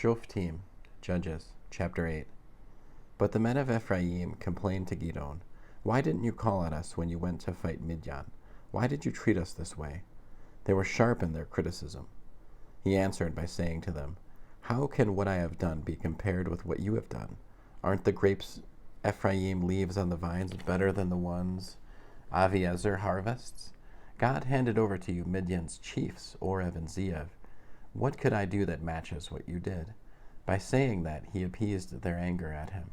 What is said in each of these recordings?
Shof'tim, Judges, chapter 8. But the men of Ephraim complained to Gideon, "Why didn't you call on us when you went to fight Midian? Why did you treat us this way?" They were sharp in their criticism. He answered by saying to them, "How can what I have done be compared with what you have done? Aren't the grapes Ephraim leaves on the vines better than the ones Aviezer harvests? God handed over to you Midian's chiefs, Oreb and Zeev. What could I do that matches what you did?" By saying that, he appeased their anger at him.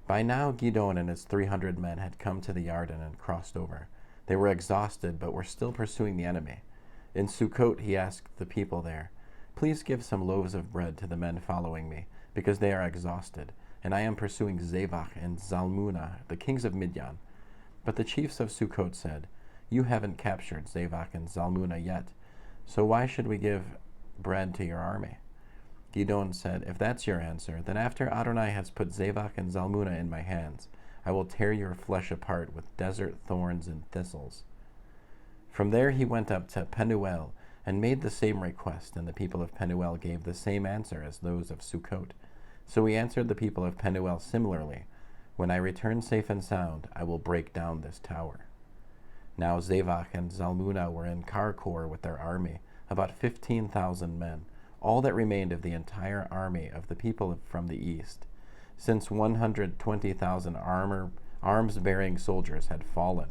By now Gideon and his 300 men had come to the Yarden and crossed over. They were exhausted, but were still pursuing the enemy. In Sukkot he asked the people there, "Please give some loaves of bread to the men following me, because they are exhausted, and I am pursuing Zebach and Zalmunna, the kings of Midian." But the chiefs of Sukkot said, "You haven't captured Zebach and Zalmunna yet, so why should we give bread to your army?" Gideon said, "If that's your answer, then after Adonai has put Zebach and Zalmunna in my hands, I will tear your flesh apart with desert thorns and thistles." From there he went up to Penuel and made the same request, and the people of Penuel gave the same answer as those of Sukkot. So he answered the people of Penuel similarly, "When I return safe and sound, I will break down this tower." Now Zebach and Zalmunna were in Karkor with their army, about 15,000 men, all that remained of the entire army of the people from the east, since 120,000 arms-bearing soldiers had fallen.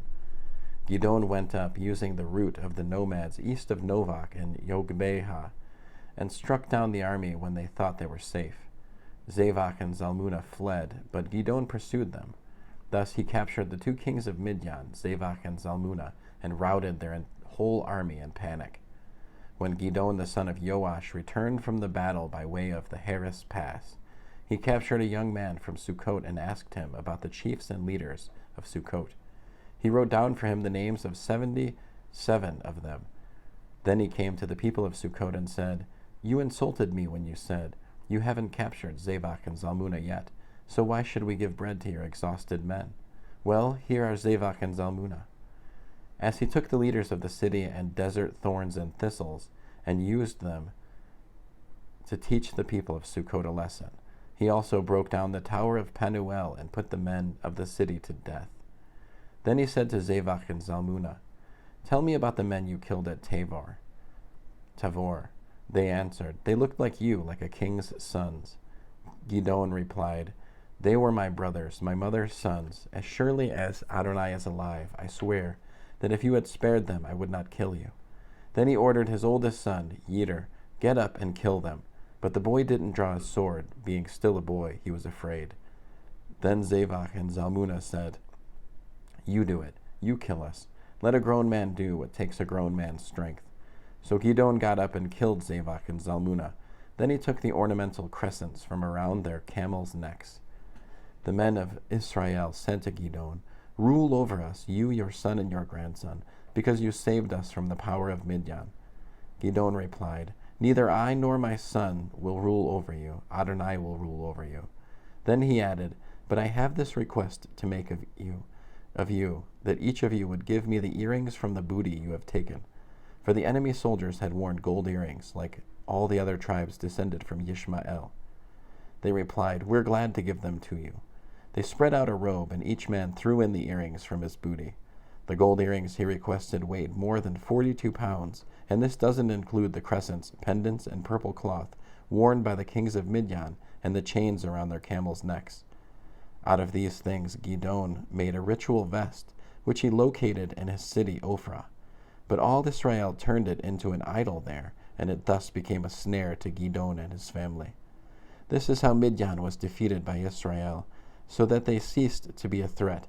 Gideon went up, using the route of the nomads east of Novak and Yogbeha, and struck down the army when they thought they were safe. Zebach and Zalmunna fled, but Gideon pursued them. Thus he captured the two kings of Midian, Zebach and Zalmunna, and routed their whole army in panic. When Gideon the son of Joash returned from the battle by way of the Heres Pass, he captured a young man from Sukkot and asked him about the chiefs and leaders of Sukkot. He wrote down for him the names of 77 of them. Then he came to the people of Sukkot and said, "You insulted me when you said, 'You haven't captured Zebach and Zalmunna yet, so why should we give bread to your exhausted men?' Well, here are Zebach and Zalmunna." As he took the leaders of the city and desert thorns and thistles and used them to teach the people of Sukkot a lesson, he also broke down the tower of Penuel and put the men of the city to death. Then he said to Zebach and Zalmunna, "Tell me about the men you killed at Tavor." They answered, "They looked like you, like a king's sons." Gideon replied, "They were my brothers, my mother's sons. As surely as Adonai is alive, I swear that if you had spared them, I would not kill you." Then he ordered his oldest son, Yiter, "Get up and kill them." But the boy didn't draw his sword. Being still a boy, he was afraid. Then Zebach and Zalmunna said, "You do it. You kill us. Let a grown man do what takes a grown man's strength." So Gideon got up and killed Zebach and Zalmunna. Then he took the ornamental crescents from around their camels' necks. The men of Israel said to Gideon, "Rule over us, you, your son, and your grandson, because you saved us from the power of Midian." Gideon replied, "Neither I nor my son will rule over you. Adonai will rule over you." Then he added, "But I have this request to make of you, that each of you would give me the earrings from the booty you have taken." For the enemy soldiers had worn gold earrings, like all the other tribes descended from Yishmael. They replied, "We're glad to give them to you." They spread out a robe, and each man threw in the earrings from his booty. The gold earrings he requested weighed more than 42 pounds, and this doesn't include the crescents, pendants, and purple cloth worn by the kings of Midian and the chains around their camels' necks. Out of these things Gideon made a ritual vest, which he located in his city Ophrah. But all Israel turned it into an idol there, and it thus became a snare to Gideon and his family. This is how Midian was defeated by Israel, so that they ceased to be a threat.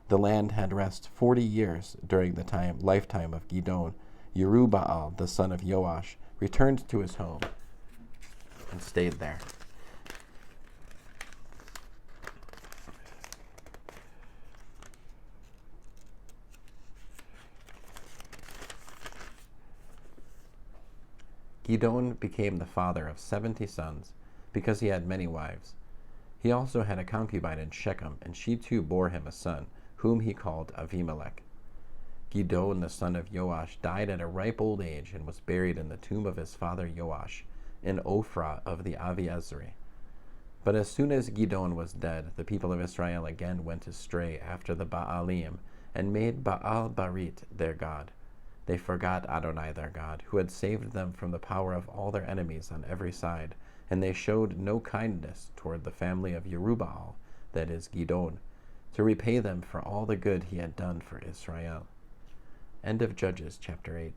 The land had rest 40 years during the lifetime of Gideon. Yerubbaal, the son of Joash, returned to his home and stayed there. Gideon became the father of 70 sons, because he had many wives. He also had a concubine in Shechem, and she too bore him a son, whom he called Avimelech. Gideon the son of Joash died at a ripe old age and was buried in the tomb of his father Joash in Ophrah of the Aviezri. But as soon as Gidon was dead, the people of Israel again went astray after the Baalim, and made Baal-Barit their god. They forgot Adonai their God, who had saved them from the power of all their enemies on every side, and they showed no kindness toward the family of Yerubbaal, that is, Gidon, to repay them for all the good he had done for Israel. End of Judges, chapter 8.